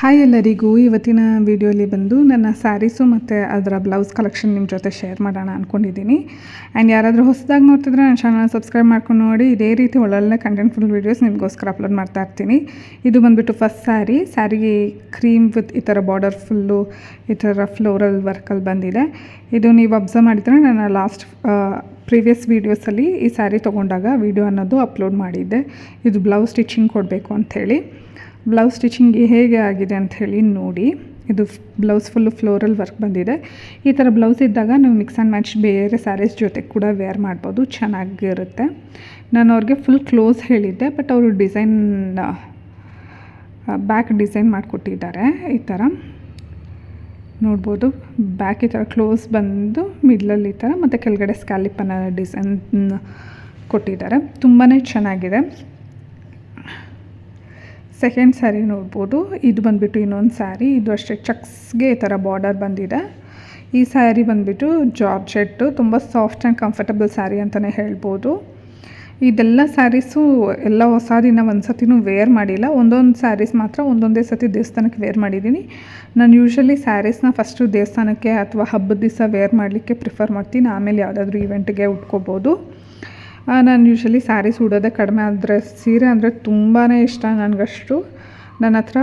Hi ಎಲ್ಲರಿಗೂ, ಇವತ್ತಿನ ವಿಡಿಯೋಲಿ ಬಂದು ನನ್ನ ಸ್ಯಾರೀಸು ಮತ್ತು ಅದರ ಬ್ಲೌಸ್ ಕಲೆಕ್ಷನ್ ನಿಮ್ಮ ಜೊತೆ ಶೇರ್ ಮಾಡೋಣ ಅಂದ್ಕೊಂಡಿದ್ದೀನಿ. ಆ್ಯಂಡ್ ಯಾರಾದರೂ ಹೊಸದಾಗಿ ನೋಡ್ತಿದ್ರೆ ನನ್ನ ಚಾನಲ್ ಸಬ್ಸ್ಕ್ರೈಬ್ ಮಾಡ್ಕೊಂಡು ನೋಡಿ. ಇದೇ ರೀತಿ ಒಳ್ಳೊಳ್ಳೆ ಕಂಟೆಂಟ್ಫುಲ್ ವೀಡಿಯೋಸ್ ನಿಮಗೋಸ್ಕರ ಅಪ್ಲೋಡ್ ಮಾಡ್ತಾ ಇರ್ತೀನಿ. ಇದು ಬಂದುಬಿಟ್ಟು ಫಸ್ಟ್ ಸ್ಯಾರಿಗೆ ಕ್ರೀಮ್ ವಿತ್ ಈ ಥರ ಬಾರ್ಡರ್ ಫುಲ್ಲು ಈ ಥರ ಫ್ಲೋರಲ್ ವರ್ಕಲ್ಲಿ ಬಂದಿದೆ. ಇದು ನೀವು ಅಬ್ಸರ್ವ್ ಮಾಡಿದರೆ ನನ್ನ ಲಾಸ್ಟ್ ಪ್ರೀವಿಯಸ್ ವೀಡಿಯೋಸಲ್ಲಿ ಈ ಸ್ಯಾರಿ ತೊಗೊಂಡಾಗ ವೀಡಿಯೋ ಅನ್ನೋದು ಅಪ್ಲೋಡ್ ಮಾಡಿದ್ದೆ. ಇದು ಬ್ಲೌಸ್ ಸ್ಟಿಚಿಂಗ್ ಕೊಡಬೇಕು ಅಂಥೇಳಿ. ಬ್ಲೌಸ್ ಸ್ಟಿಚಿಂಗ್ ಹೇಗೆ ಆಗಿದೆ ಅಂಥೇಳಿ ನೋಡಿ. ಇದು ಬ್ಲೌಸ್ ಫುಲ್ಲು ಫ್ಲೋರಲ್ ವರ್ಕ್ ಬಂದಿದೆ. ಈ ಥರ ಬ್ಲೌಸ್ ಇದ್ದಾಗ ನೀವು ಮಿಕ್ಸ್ ಆ್ಯಂಡ್ ಮ್ಯಾಚ್ ಬೇರೆ ಸ್ಯಾರೀಸ್ ಜೊತೆ ಕೂಡ ವೇರ್ ಮಾಡ್ಬೋದು, ಚೆನ್ನಾಗಿರುತ್ತೆ. ನಾನು ಅವ್ರಿಗೆ ಫುಲ್ ಕ್ಲೋಸ್ ಹೇಳಿದ್ದೆ, ಬಟ್ ಅವರು ಡಿಸೈನ್ ಬ್ಯಾಕ್ ಡಿಸೈನ್ ಮಾಡಿಕೊಟ್ಟಿದ್ದಾರೆ. ಈ ಥರ ನೋಡ್ಬೋದು, ಬ್ಯಾಕ್ ಈ ಥರ ಕ್ಲೋಸ್ ಬಂದು ಮಿಡ್ಲಲ್ಲಿ ಈ ಥರ ಮತ್ತು ಕೆಳಗಡೆ ಸ್ಕ್ಯಾಲಿಪ್ಪನ್ನು ಡಿಸೈನ್ ಕೊಟ್ಟಿದ್ದಾರೆ. ತುಂಬಾ ಚೆನ್ನಾಗಿದೆ. ಸೆಕೆಂಡ್ ಸ್ಯಾರಿ ನೋಡ್ಬೋದು. ಇದು ಬಂದುಬಿಟ್ಟು ಇನ್ನೊಂದು ಸ್ಯಾರಿ. ಇದು ಅಷ್ಟೇ ಚೆಕ್ಸ್ಗೆ ಈ ಥರ ಬಾರ್ಡರ್ ಬಂದಿದೆ. ಈ ಸ್ಯಾರಿ ಬಂದುಬಿಟ್ಟು ಜಾರ್ಜೆಟ್ಟು, ತುಂಬ ಸಾಫ್ಟ್ ಆ್ಯಂಡ್ ಕಂಫರ್ಟಬಲ್ ಸ್ಯಾರಿ ಅಂತಲೇ ಹೇಳ್ಬೋದು. ಇದೆಲ್ಲ ಸ್ಯಾರೀಸು ಎಲ್ಲ ಹೊಸ ದಿನ ಒಂದು ಸತಿನೂ ವೇರ್ ಮಾಡಿಲ್ಲ. ಒಂದೊಂದು ಸ್ಯಾರೀಸ್ ಮಾತ್ರ ಒಂದೊಂದೇ ಸತಿ ದೇವಸ್ಥಾನಕ್ಕೆ ವೇರ್ ಮಾಡಿದ್ದೀನಿ. ನಾನು ಯೂಶ್ವಲಿ ಸ್ಯಾರೀಸ್ನ ಫಸ್ಟು ದೇವಸ್ಥಾನಕ್ಕೆ ಅಥವಾ ಹಬ್ಬದ ದಿವಸ ವೇರ್ ಮಾಡಲಿಕ್ಕೆ ಪ್ರಿಫರ್ ಮಾಡ್ತೀನಿ. ಆಮೇಲೆ ಯಾವುದಾದ್ರೂ ಇವೆಂಟ್ಗೆ ಉಟ್ಕೋಬೋದು. ನಾನು ಯೂಶ್ವಲಿ ಸ್ಯಾರೀಸ್ ಉಡೋದೇ ಕಡಿಮೆ. ಆದರೆ ಸೀರೆ ಅಂದರೆ ತುಂಬಾ ಇಷ್ಟ ನನಗಷ್ಟು. ನನ್ನ ಹತ್ರ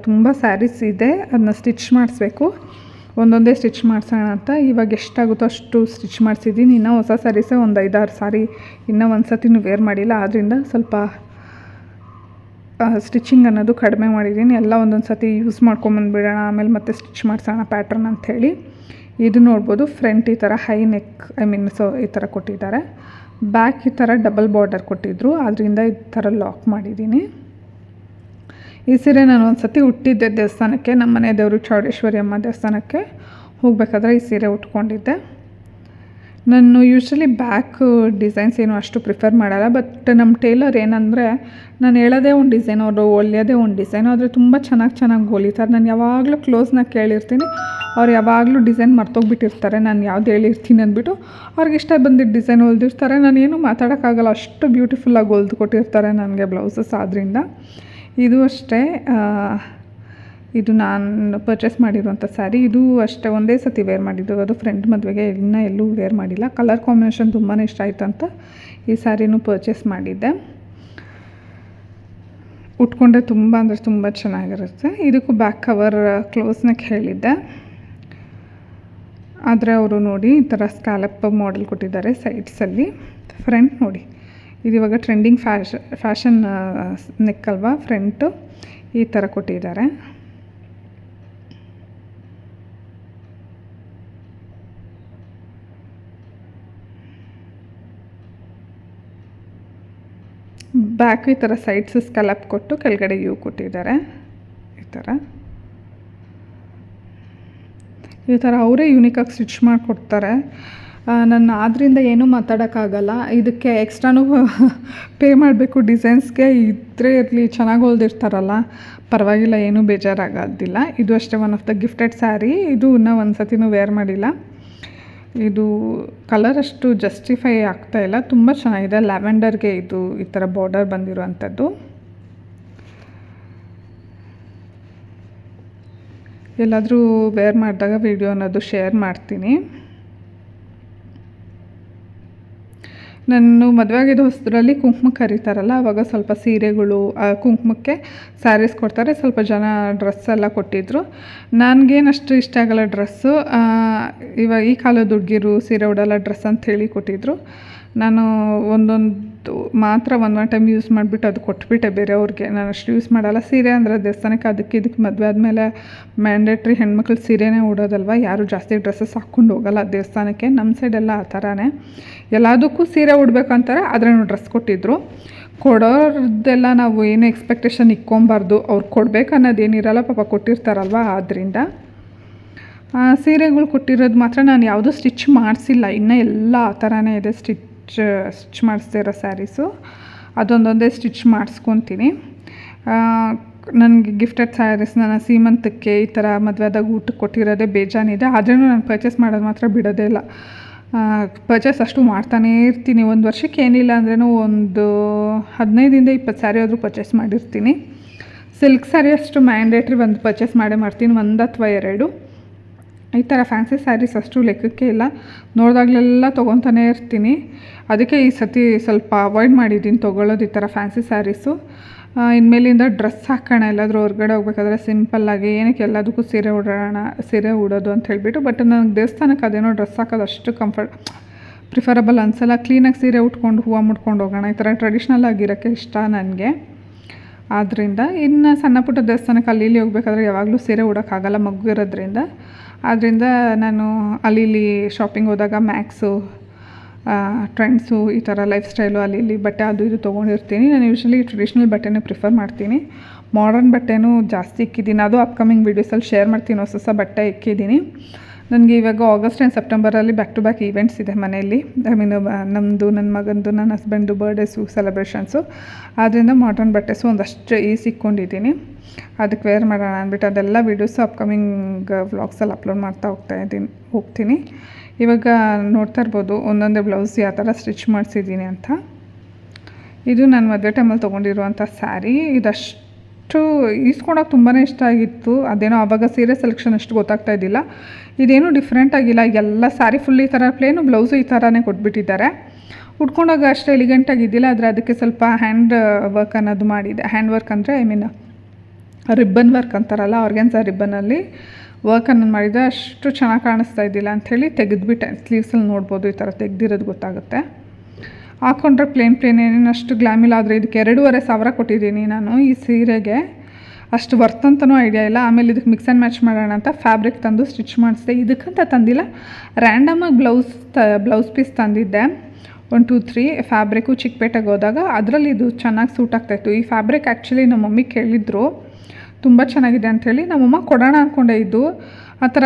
ತುಂಬ ಸ್ಯಾರೀಸ್ ಇದೆ, ಅದನ್ನ ಸ್ಟಿಚ್ ಮಾಡಿಸ್ಬೇಕು. ಒಂದೊಂದೇ ಸ್ಟಿಚ್ ಮಾಡಿಸೋಣ ಅಂತ ಇವಾಗ ಎಷ್ಟಾಗುತ್ತೋ ಅಷ್ಟು ಸ್ಟಿಚ್ ಮಾಡಿಸಿದ್ದೀನಿ. ಇನ್ನೂ ಹೊಸ ಸ್ಯಾರೀಸೇ ಒಂದು 5-6 ಸಾರಿ ಇನ್ನೂ ಒಂದು ಸತಿನೂ ವೇರ್ ಮಾಡಿಲ್ಲ. ಆದ್ದರಿಂದ ಸ್ವಲ್ಪ ಸ್ಟಿಚಿಂಗ್ ಅನ್ನೋದು ಕಡಿಮೆ ಮಾಡಿದ್ದೀನಿ. ಎಲ್ಲ ಒಂದೊಂದು ಸತಿ ಯೂಸ್ ಮಾಡ್ಕೊಂಬಂದುಬಿಡೋಣ, ಆಮೇಲೆ ಮತ್ತೆ ಸ್ಟಿಚ್ ಮಾಡಿಸೋಣ ಪ್ಯಾಟ್ರನ್ ಅಂಥೇಳಿ. ಇದು ನೋಡ್ಬೋದು, ಫ್ರಂಟ್ ಈ ಥರ ಹೈ ನೆಕ್ ಈ ಥರ ಕೊಟ್ಟಿದ್ದಾರೆ. ಬ್ಯಾಕ್ ಈ ಥರ ಡಬಲ್ ಬಾರ್ಡರ್ ಕೊಟ್ಟಿದ್ದರು, ಅದರಿಂದ ಈ ಥರ ಲಾಕ್ ಮಾಡಿದ್ದೀನಿ. ಈ ಸೀರೆ ನಾನು ಒಂದು ಸತಿ ಉಟ್ಟಿದ್ದೆ ದೇವಸ್ಥಾನಕ್ಕೆ, ನಮ್ಮ ಮನೆ ದೇವರು ಚೌಡೇಶ್ವರಿ ಅಮ್ಮ ದೇವಸ್ಥಾನಕ್ಕೆ ಹೋಗಬೇಕಾದ್ರೆ ಈ ಸೀರೆ ಉಟ್ಕೊಂಡಿದ್ದೆ. ನಾನು ಯೂಶ್ವಲಿ ಬ್ಯಾಕ್ ಡಿಸೈನ್ಸ್ ಏನು ಅಷ್ಟು ಪ್ರಿಫರ್ ಮಾಡಲ್ಲ. ಬಟ್ ನಮ್ಮ ಟೇಲರ್ ಏನಂದರೆ, ನಾನು ಹೇಳೋದೇ ಒಂದು ಡಿಸೈನ್, ಅವರು ಹೊಲಿಯೋದೇ ಒಂದು ಡಿಸೈನು, ಆದರೆ ತುಂಬ ಚೆನ್ನಾಗಿ ಹೊಲಿತಾರೆ. ನಾನು ಯಾವಾಗಲೂ ಕ್ಲೋಸ್ನಾಗ ಕೇಳಿರ್ತೀನಿ, ಅವ್ರು ಯಾವಾಗಲೂ ಡಿಸೈನ್ ಮರ್ತೋಗ್ಬಿಟ್ಟಿರ್ತಾರೆ. ನಾನು ಯಾವ್ದು ಹೇಳಿರ್ತೀನಿ ಅಂದ್ಬಿಟ್ಟು ಅವ್ರಿಗೆ ಇಷ್ಟ ಬಂದಿದ್ದು ಡಿಸೈನ್ ಹೊಲ್ದಿರ್ತಾರೆ. ನಾನೇನು ಮಾತಾಡೋಕ್ಕಾಗಲ್ಲ, ಅಷ್ಟು ಬ್ಯೂಟಿಫುಲ್ಲಾಗಿ ಹೊಲ್ದು ಕೊಟ್ಟಿರ್ತಾರೆ ನನಗೆ ಬ್ಲೌಸಸ್. ಆದ್ದರಿಂದ ಇದು ಅಷ್ಟೇ, ಇದು ನಾನು ಪರ್ಚೇಸ್ ಮಾಡಿರುವಂಥ ಸ್ಯಾರಿ. ಇದು ಅಷ್ಟೇ ಒಂದೇ ಸತಿ ವೇರ್ ಮಾಡಿದ್ದು, ಅದು ಫ್ರೆಂಡ್ ಮದುವೆಗೆ, ಇನ್ನೂ ಎಲ್ಲೂ ವೇರ್ ಮಾಡಿಲ್ಲ. ಕಲರ್ ಕಾಂಬಿನೇಷನ್ ತುಂಬಾ ಇಷ್ಟ ಆಯಿತು ಅಂತ ಈ ಸ್ಯಾರಿನೂ ಪರ್ಚೇಸ್ ಮಾಡಿದ್ದೆ. ಉಟ್ಕೊಂಡ್ರೆ ತುಂಬ ಅಂದರೆ ತುಂಬ ಚೆನ್ನಾಗಿರುತ್ತೆ. ಇದಕ್ಕೂ ಬ್ಯಾಕ್ ಕವರ್ ಕ್ಲೋಸ್ನಾಗ ಹೇಳಿದ್ದೆ, ಆದರೆ ಅವರು ನೋಡಿ ಈ ಥರ ಸ್ಕ್ಯಾಲಪ್ ಮಾಡೆಲ್ ಕೊಟ್ಟಿದ್ದಾರೆ ಸೈಡ್ಸಲ್ಲಿ. ಫ್ರಂಟ್ ನೋಡಿ, ಇದು ಇವಾಗ ಟ್ರೆಂಡಿಂಗ್ ಫ್ಯಾಷನ್ ನೆಕ್ ಅಲ್ವಾ, ಫ್ರಂಟು ಈ ಥರ ಕೊಟ್ಟಿದ್ದಾರೆ. ಬ್ಯಾಕ್ ಈ ಥರ ಸೈಡ್ಸ್ ಸ್ಕ್ಯಾಲಪ್ ಕೊಟ್ಟು ಕೆಳಗಡೆ ಯೂ ಕೊಟ್ಟಿದ್ದಾರೆ. ಈ ಥರ ಅವರೇ ಯೂನಿಕಾಗಿ ಸ್ಟಿಚ್ ಮಾಡಿಕೊಡ್ತಾರೆ. ನನ್ನ ಆದ್ದರಿಂದ ಏನೂ ಮಾತಾಡೋಕ್ಕಾಗಲ್ಲ. ಇದಕ್ಕೆ ಎಕ್ಸ್ಟ್ರಾನೂ ಪೇ ಮಾಡಬೇಕು ಡಿಸೈನ್ಸ್ಗೆ. ಇದ್ದರೆ ಇರಲಿ, ಚೆನ್ನಾಗಿ ಹೊಲ್ದಿರ್ತಾರಲ್ಲ, ಪರವಾಗಿಲ್ಲ, ಏನೂ ಬೇಜಾರಾಗೋದಿಲ್ಲ. ಇದು ಅಷ್ಟೇ one of the gifted sari. ಇದು ಇನ್ನೂ ಒಂದು ಸತಿನೂ ವೇರ್ ಮಾಡಿಲ್ಲ. ಇದು ಕಲರ್ ಅಷ್ಟು ಜಸ್ಟಿಫೈ ಆಗ್ತಾಯಿಲ್ಲ, ತುಂಬ ಚೆನ್ನಾಗಿದೆ. ಲ್ಯಾವೆಂಡರ್ಗೆ ಇದು ಈ ಥರ ಬಾರ್ಡರ್ ಬಂದಿರುವಂಥದ್ದು. ಎಲ್ಲಾದರೂ ವೇರ್ ಮಾಡಿದಾಗ ವಿಡಿಯೋ ಅನ್ನೋದು ಶೇರ್ ಮಾಡ್ತೀನಿ. ನಾನು ಮದುವೆ ಆಗಿದ್ದ ಹೊಸದ್ರಲ್ಲಿ ಕುಂಕುಮಕ್ಕೆ ಕರೀತಾರಲ್ಲ, ಆವಾಗ ಸ್ವಲ್ಪ ಸೀರೆಗಳು, ಕುಂಕುಮಕ್ಕೆ ಸ್ಯಾರೀಸ್ ಕೊಡ್ತಾರೆ. ಸ್ವಲ್ಪ ಜನ ಡ್ರೆಸ್ ಎಲ್ಲ ಕೊಟ್ಟಿದ್ದರು. ನನಗೇನು ಅಷ್ಟು ಇಷ್ಟ ಆಗಲ್ಲ ಡ್ರೆಸ್ಸು. ಇವಾಗ ಈ ಕಾಲದ ಹುಡುಗಿರು ಸೀರೆ ಉಡಲ್ಲ ಡ್ರೆಸ್ ಅಂತ ಹೇಳಿ ಕೊಟ್ಟಿದ್ದರು. ನಾನು ಒಂದೊಂದು ಮಾತ್ರ ಒಂದು ಟೈಮ್ ಯೂಸ್ ಮಾಡಿಬಿಟ್ಟು ಅದು ಕೊಟ್ಬಿಟ್ಟೆ ಬೇರೆಯವ್ರಿಗೆ. ನಾನು ಅಷ್ಟು ಯೂಸ್ ಮಾಡಲ್ಲ. ಸೀರೆ ಅಂದರೆ ದೇವಸ್ಥಾನಕ್ಕೆ ಇದಕ್ಕೆ ಮದುವೆ ಆದಮೇಲೆ ಮ್ಯಾಂಡೇಟ್ರಿ ಹೆಣ್ಮಕ್ಳು ಸೀರೆನೇ ಉಡೋದಲ್ವ, ಯಾರು ಜಾಸ್ತಿ ಡ್ರೆಸ್ಸಸ್ ಹಾಕ್ಕೊಂಡು ಹೋಗಲ್ಲ ದೇವಸ್ಥಾನಕ್ಕೆ. ನಮ್ಮ ಸೈಡೆಲ್ಲ ಆ ಥರನೇ, ಎಲ್ಲದಕ್ಕೂ ಸೀರೆ ಉಡ್ಬೇಕಂತಾರೆ, ಆದರೆ ಡ್ರೆಸ್ ಕೊಟ್ಟಿದ್ದರು. ಕೊಡೋರ್ದೆಲ್ಲ ನಾವು ಏನು ಎಕ್ಸ್ಪೆಕ್ಟೇಷನ್ ಇಕ್ಕೊಬಾರ್ದು, ಅವ್ರು ಕೊಡಬೇಕು ಅನ್ನೋದೇನಿರಲ್ಲ, ಪಾಪ ಕೊಟ್ಟಿರ್ತಾರಲ್ವ. ಆದ್ದರಿಂದ ಸೀರೆಗಳು ಕೊಟ್ಟಿರೋದು ಮಾತ್ರ ನಾನು ಯಾವುದೂ ಸ್ಟಿಚ್ ಮಾಡಿಸಿಲ್ಲ. ಇನ್ನೂ ಎಲ್ಲ ಆ ಥರನೇ ಇದೆ. ಸ್ಟಿಚ್ ಮಾಡಿಸ್ದೇ ಇರೋ ಸ್ಯಾರೀಸು ಅದೊಂದೊಂದೇ ಸ್ಟಿಚ್ ಮಾಡಿಸ್ಕೊತೀನಿ. ನನಗೆ ಗಿಫ್ಟೆಡ್ ಸ್ಯಾರೀಸ್ ನಾನು ಸೀಮಂತಕ್ಕೆ ಈ ಥರ ಮದುವೆದಾಗ ಊಟಕ್ಕೆ ಕೊಟ್ಟಿರೋದೇ ಬೇಜಾನಿದೆ. ಆದ್ರೂ ನಾನು ಪರ್ಚೇಸ್ ಮಾಡೋದು ಮಾತ್ರ ಬಿಡೋದೇ ಇಲ್ಲ. ಪರ್ಚೇಸ್ ಅಷ್ಟು ಮಾಡ್ತಾನೇ ಇರ್ತೀನಿ. ಒಂದು ವರ್ಷಕ್ಕೆ ಏನಿಲ್ಲ ಅಂದ್ರೂ ಒಂದು 15-20 ಸ್ಯಾರಿ ಆದರೂ ಪರ್ಚೇಸ್ ಮಾಡಿರ್ತೀನಿ. ಸಿಲ್ಕ್ ಸ್ಯಾರಿ ಅಷ್ಟು ಮ್ಯಾಂಡೇಟ್ರಿ ಒಂದು ಪರ್ಚೇಸ್ ಮಾಡೇ ಮಾಡ್ತೀನಿ, 1 ಅಥವಾ 2. ಈ ಥರ ಫ್ಯಾನ್ಸಿ ಸ್ಯಾರೀಸ್ ಅಷ್ಟು ಲೆಕ್ಕಕ್ಕೆ ಇಲ್ಲ, ನೋಡಿದಾಗಲೆಲ್ಲ ತೊಗೊತಾನೇ ಇರ್ತೀನಿ. ಅದಕ್ಕೆ ಈ ಸತಿ ಸ್ವಲ್ಪ ಅವಾಯ್ಡ್ ಮಾಡಿದ್ದೀನಿ ತೊಗೊಳ್ಳೋದು ಈ ಥರ ಫ್ಯಾನ್ಸಿ ಸ್ಯಾರೀಸು. ಇನ್ಮೇಲಿಂದ ಡ್ರೆಸ್ ಹಾಕೋಣ, ಎಲ್ಲಾದರೂ ಹೊರಗಡೆ ಹೋಗ್ಬೇಕಾದ್ರೆ ಸಿಂಪಲ್ಲಾಗಿ, ಏನಕ್ಕೆ ಎಲ್ಲದಕ್ಕೂ ಸೀರೆ ಉಡೋದು ಅಂತ ಹೇಳಿಬಿಟ್ಟು. ಬಟ್ ನನಗೆ ದೇವಸ್ಥಾನಕ್ಕೆ ಅದೇನೋ ಡ್ರೆಸ್ ಹಾಕೋದು ಅಷ್ಟು ಪ್ರಿಫರಬಲ್ ಅನಿಸಲ್ಲ. ಕ್ಲೀನಾಗಿ ಸೀರೆ ಉಟ್ಕೊಂಡು ಹೂವು ಮುಟ್ಕೊಂಡು ಹೋಗೋಣ, ಈ ಥರ ಟ್ರೆಡಿಷ್ನಲ್ ಆಗಿರೋಕ್ಕೆ ಇಷ್ಟ ನನಗೆ. ಆದ್ದರಿಂದ ಇನ್ನು ಸಣ್ಣ ಪುಟ್ಟ ದೇವಸ್ಥಾನಕ್ಕೆ ಅಲ್ಲಿ ಇಲ್ಲಿ ಹೋಗ್ಬೇಕಾದ್ರೆ ಯಾವಾಗಲೂ ಸೀರೆ ಉಡೋಕ್ಕಾಗಲ್ಲ ಮಗು ಇರೋದ್ರಿಂದ. ಆದ್ದರಿಂದ ನಾನು ಅಲ್ಲಿ ಇಲ್ಲಿ ಶಾಪಿಂಗ್ ಹೋದಾಗ ಮ್ಯಾಕ್ಸು, ಟ್ರೆಂಡ್ಸು, ಈ ಥರ ಲೈಫ್ ಸ್ಟೈಲು ಅಲ್ಲಿ ಇಲ್ಲಿ ಬಟ್ಟೆ ಅದು ಇದು ತೊಗೊಂಡಿರ್ತೀನಿ. ನಾನು ಯೂಶ್ವಲಿ ಟ್ರೆಡಿಷ್ನಲ್ ಬಟ್ಟೆನೇ ಪ್ರಿಫರ್ ಮಾಡ್ತೀನಿ. ಮಾಡರ್ನ್ ಬಟ್ಟೆನೂ ಜಾಸ್ತಿ ಇಕ್ಕಿದ್ದೀನಿ, ಅದು ಅಪ್ಕಮಿಂಗ್ ವೀಡಿಯೋಸಲ್ಲಿ ಶೇರ್ ಮಾಡ್ತೀನಿ. ಹೊಸ ಬಟ್ಟೆ ಇಕ್ಕಿದ್ದೀನಿ. ನನಗೆ ಇವಾಗ ಆಗಸ್ಟ್ ಆ್ಯಂಡ್ ಸೆಪ್ಟೆಂಬರಲ್ಲಿ ಬ್ಯಾಕ್ ಟು ಬ್ಯಾಕ್ ಈವೆಂಟ್ಸ್ ಇದೆ ಮನೆಯಲ್ಲಿ. ನಮ್ಮದು, ನನ್ನ ಮಗಂದು, ನನ್ನ ಹಸ್ಬೆಂಡು ಬರ್ಡೇಸು, ಸೆಲೆಬ್ರೇಷನ್ಸು. ಆದ್ದರಿಂದ ಮಾಡರ್ನ್ ಬಟ್ಟೆಸು ಒಂದಷ್ಟು ಇಕ್ಕೊಂಡಿದ್ದೀನಿ. ಅದಕ್ಕೆ ವೇರ್ ಮಾಡೋಣ ಅಂದ್ಬಿಟ್ಟು ಅದೆಲ್ಲ ವೀಡಿಯೋಸು ಅಪ್ಕಮಿಂಗ್ ವ್ಲಾಗ್ಸಲ್ಲಿ ಅಪ್ಲೋಡ್ ಮಾಡ್ತಾ ಹೋಗ್ತೀನಿ. ಇವಾಗ ನೋಡ್ತಾ ಇರ್ಬೋದು ಒಂದೊಂದೇ ಬ್ಲೌಸ್ ಯಾವ ಥರ ಸ್ಟಿಚ್ ಮಾಡಿಸಿದ್ದೀನಿ ಅಂತ. ಇದು ನಾನು ಮದುವೆ ಟೈಮಲ್ಲಿ ತೊಗೊಂಡಿರುವಂಥ ಸ್ಯಾರಿ. ಇದಷ್ಟು ಈಸ್ಕೊಳೋಕೆ ತುಂಬಾ ಇಷ್ಟ ಆಗಿತ್ತು. ಅದೇನೋ ಆವಾಗ ಸೀರೆ ಸೆಲೆಕ್ಷನ್ ಅಷ್ಟು ಗೊತ್ತಾಗ್ತಾ ಇದ್ದಿಲ್ಲ. ಇದೇನೂ ಡಿಫ್ರೆಂಟ್ ಆಗಿಲ್ಲ, ಎಲ್ಲ ಸ್ಯಾರಿ ಫುಲ್ ಈ ಥರ ಪ್ಲೇನು, ಬ್ಲೌಸು ಈ ಥರನೇ ಕೊಟ್ಬಿಟ್ಟಿದ್ದಾರೆ. ಉಟ್ಕೊಂಡಾಗ ಅಷ್ಟು ಎಲಿಗೆಂಟಾಗಿದ್ದಿಲ್ಲ, ಆದರೆ ಅದಕ್ಕೆ ಸ್ವಲ್ಪ ಹ್ಯಾಂಡ್ ವರ್ಕ್ ಅನ್ನೋದು ಮಾಡಿದೆ. ಹ್ಯಾಂಡ್ ವರ್ಕ್ ಅಂದರೆ ರಿಬ್ಬನ್ ವರ್ಕ್ ಅಂತಾರಲ್ಲ, ಆರ್ಗೆನ್ಸಾ ರಿಬ್ಬನಲ್ಲಿ ವರ್ಕ್ ಅನ್ನೋದು ಮಾಡಿದೆ. ಅಷ್ಟು ಚೆನ್ನಾಗಿ ಕಾಣಿಸ್ತಾ ಇದ್ದಿಲ್ಲ ಅಂಥೇಳಿ ತೆಗೆದುಬಿಟ್ಟೆ. ಸ್ಲೀವ್ಸಲ್ಲಿ ನೋಡ್ಬೋದು, ಈ ಥರ ತೆಗೆದಿರೋದು ಗೊತ್ತಾಗುತ್ತೆ. ಹಾಕ್ಕೊಂಡ್ರೆ ಪ್ಲೇನ್ ಏನೇನು ಅಷ್ಟು ಗ್ಲಾಮಿಲ್ಲ. ಆದರೆ ಇದಕ್ಕೆ 2,500 ಕೊಟ್ಟಿದ್ದೀನಿ ನಾನು ಈ ಸೀರೆಗೆ. ಅಷ್ಟು ವರ್ತ್ ಅಂತನೂ ಐಡಿಯಾ ಇಲ್ಲ. ಆಮೇಲೆ ಇದಕ್ಕೆ ಮಿಕ್ಸ್ ಆ್ಯಂಡ್ ಮ್ಯಾಚ್ ಮಾಡೋಣ ಅಂತ ಫ್ಯಾಬ್ರಿಕ್ ತಂದು ಸ್ಟಿಚ್ ಮಾಡಿಸಿದೆ. ಇದಕ್ಕಂತ ತಂದಿಲ್ಲ, ರ್ಯಾಂಡಮಾಗಿ ಬ್ಲೌಸ್ ಪೀಸ್ ತಂದಿದ್ದೆ. 1, 2, 3 ಫ್ಯಾಬ್ರಿಕ್ಕು ಚಿಕ್ಕಪೇಟೆಗೆ ಹೋದಾಗ ಅದರಲ್ಲಿ ಇದು ಚೆನ್ನಾಗಿ ಸೂಟ್ ಆಗ್ತಾಯಿತ್ತು. ಈ ಫ್ಯಾಬ್ರಿಕ್ ಆ್ಯಕ್ಚುಲಿ ನಮ್ಮ ಮಮ್ಮಿ ಕೇಳಿದ್ರು, ತುಂಬ ಚೆನ್ನಾಗಿದೆ ಅಂಥೇಳಿ. ನಮ್ಮಮ್ಮ ಕೊಡೋಣ ಅಂದ್ಕೊಂಡೆ. ಇದು ಆ ಥರ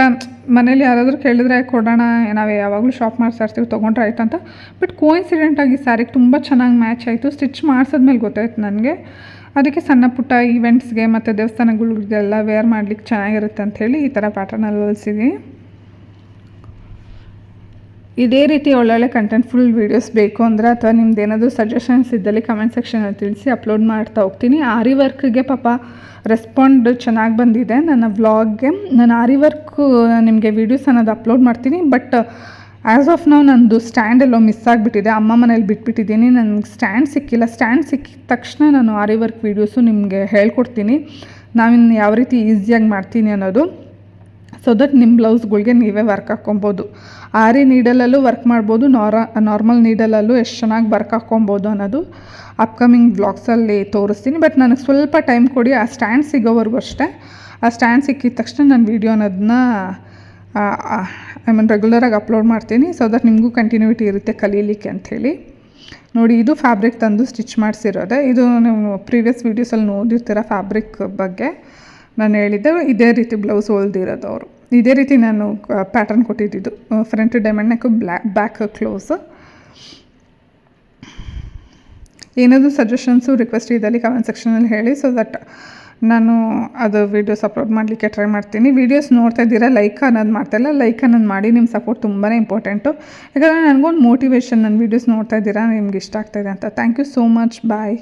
ಮನೇಲಿ ಯಾರಾದರೂ ಕೇಳಿದ್ರೆ ಕೊಡೋಣ, ನಾವು ಯಾವಾಗಲೂ ಶಾಪ್ ಮಾಡ್ತಾ ಇರ್ತೀವಿ, ತೊಗೊಂಡ್ರೆ ಆಯ್ತು ಅಂತ. ಬಟ್ ಕೋಇನ್ಸಿಡೆಂಟಾಗಿ ಸ್ಯಾರಿಗೆ ತುಂಬ ಚೆನ್ನಾಗಿ ಮ್ಯಾಚ್ ಆಯಿತು. ಸ್ಟಿಚ್ ಮಾಡಿಸಿದ್ಮೇಲೆ ಗೊತ್ತಾಯ್ತು ನನಗೆ. ಅದಕ್ಕೆ ಸಣ್ಣ ಪುಟ್ಟ ಈವೆಂಟ್ಸ್ಗೆ ಮತ್ತು ದೇವಸ್ಥಾನಗಳಿಗೆಲ್ಲ ವೇರ್ ಮಾಡಲಿಕ್ಕೆ ಚೆನ್ನಾಗಿರುತ್ತೆ ಅಂಥೇಳಿ ಈ ಥರ ಪ್ಯಾಟರ್ನಲ್ಲಿ ಹೊಲಿಸಿದ್ದೀನಿ. ಇದೇ ರೀತಿ ಒಳ್ಳೊಳ್ಳೆ ಕಂಟೆಂಟ್ಫುಲ್ ವೀಡಿಯೋಸ್ ಬೇಕು ಅಂದರೆ, ಅಥವಾ ನಿಮ್ದು ಏನಾದರೂ ಸಜೆಷನ್ಸ್ ಇದ್ದಲ್ಲಿ ಕಮೆಂಟ್ ಸೆಕ್ಷನಲ್ಲಿ ತಿಳಿಸಿ, ಅಪ್ಲೋಡ್ ಮಾಡ್ತಾ ಹೋಗ್ತೀನಿ. ಆರಿ ವರ್ಕ್ಗೆ ಪಾಪ ರೆಸ್ಪಾಂಡ್ ಚೆನ್ನಾಗಿ ಬಂದಿದೆ ನನ್ನ ವ್ಲಾಗ್ಗೆ. ನಾನು ಆರಿ ವರ್ಕು ನಿಮಗೆ ವೀಡಿಯೋಸ್ ಅನ್ನೋದು ಅಪ್ಲೋಡ್ ಮಾಡ್ತೀನಿ. ಬಟ್ ಆ್ಯಸ್ ಆಫ್ ನಾವು ನಂದು ಸ್ಟ್ಯಾಂಡ್ ಎಲ್ಲೋ ಮಿಸ್ ಆಗಿಬಿಟ್ಟಿದೆ, ಅಮ್ಮ ಮನೇಲಿ ಬಿಟ್ಬಿಟ್ಟಿದ್ದೀನಿ. ನನಗೆ ಸ್ಟ್ಯಾಂಡ್ ಸಿಕ್ಕಿಲ್ಲ. ಸ್ಟ್ಯಾಂಡ್ ಸಿಕ್ಕಿದ ತಕ್ಷಣ ನಾನು ಆರಿ ವರ್ಕ್ ವೀಡಿಯೋಸು ನಿಮಗೆ ಹೇಳ್ಕೊಡ್ತೀನಿ, ನಾವಿನ್ನು ಯಾವ ರೀತಿ ಈಸಿಯಾಗಿ ಮಾಡ್ತೀನಿ ಅನ್ನೋದು. ಸೊ ದಟ್ ನಿಮ್ಮ ಬ್ಲೌಸ್ಗಳಿಗೆ ನೀವೇ ವರ್ಕ್ ಹಾಕ್ಕೊಬೋದು. ಆರಿ ನೀಡಲಲ್ಲೂ ವರ್ಕ್ ಮಾಡ್ಬೋದು, ನಾರ್ಮಲ್ ನೀಡಲಲ್ಲೂ ಎಷ್ಟು ಚೆನ್ನಾಗಿ ವರ್ಕ್ ಹಾಕ್ಕೊಬೋದು ಅನ್ನೋದು ಅಪ್ಕಮಿಂಗ್ ವ್ಲಾಗ್ಸಲ್ಲಿ ತೋರಿಸ್ತೀನಿ. ಬಟ್ ನನಗೆ ಸ್ವಲ್ಪ ಟೈಮ್ ಕೊಡಿ, ಆ ಸ್ಟ್ಯಾಂಡ್ ಸಿಗೋವರೆಗೂ ಅಷ್ಟೇ. ಆ ಸ್ಟ್ಯಾಂಡ್ ಸಿಕ್ಕಿದ ತಕ್ಷಣ ನಾನು ವೀಡಿಯೋ ಅನ್ನೋದನ್ನ ರೆಗ್ಯುಲರಾಗಿ ಅಪ್ಲೋಡ್ ಮಾಡ್ತೀನಿ. ಸೊ ದಟ್ ನಿಮಗೂ ಕಂಟಿನ್ಯೂಟಿ ಇರುತ್ತೆ ಕಲೀಲಿಕ್ಕೆ ಅಂಥೇಳಿ. ನೋಡಿ, ಇದು ಫ್ಯಾಬ್ರಿಕ್ ತಂದು ಸ್ಟಿಚ್ ಮಾಡಿಸಿರೋದೆ. ಇದು ನೀವು ಪ್ರೀವಿಯಸ್ ವೀಡಿಯೋಸಲ್ಲಿ ನೋಡಿರ್ತೀರ ಫ್ಯಾಬ್ರಿಕ್ ಬಗ್ಗೆ ನಾನು ಹೇಳಿದ್ದೆ. ಇದೇ ರೀತಿ ಬ್ಲೌಸ್ ಹೊಲ್ದಿರೋದು ಅವರು. ಇದೇ ರೀತಿ ನಾನು ಪ್ಯಾಟರ್ನ್ ಕೊಟ್ಟಿದ್ದು, ಫ್ರಂಟ್ ಡೈಮಂಡ್ ನೆಕ್ಕು, ಬ್ಯಾಕ್ ಕ್ಲೋಸು. ಏನಾದರೂ ಸಜೆಷನ್ಸು ರಿಕ್ವೆಸ್ಟ್ ಇದ್ದಲ್ಲಿ ಕಮೆಂಟ್ ಸೆಕ್ಷನಲ್ಲಿ ಹೇಳಿ. ಸೊ ದಟ್ ನಾನು ಅದು ವೀಡಿಯೋಸ್ ಅಪ್ಲೋಡ್ ಮಾಡಲಿಕ್ಕೆ ಟ್ರೈ ಮಾಡ್ತೀನಿ. ವೀಡಿಯೋಸ್ ನೋಡ್ತಾ ಇದ್ದೀರಾ, ಲೈಕ್ ಅನ್ನೋದು ಮಾಡ್ತಾಯಿಲ್ಲ, ಲೈಕ್ ಅನ್ನೋದು ಮಾಡಿ. ನಿಮ್ಮ ಸಪೋರ್ಟ್ ತುಂಬಾ ಇಂಪಾರ್ಟೆಂಟು. ಯಾಕಂದರೆ ನನಗೊಂದು ಮೋಟಿವೇಶನ್, ನನ್ನ ವೀಡಿಯೋಸ್ ನೋಡ್ತಾ ಇದ್ದೀರಾ, ನಿಮ್ಗೆ ಇಷ್ಟ ಆಗ್ತಾಯಿದೆ ಅಂತ. Thank you so much. Bye.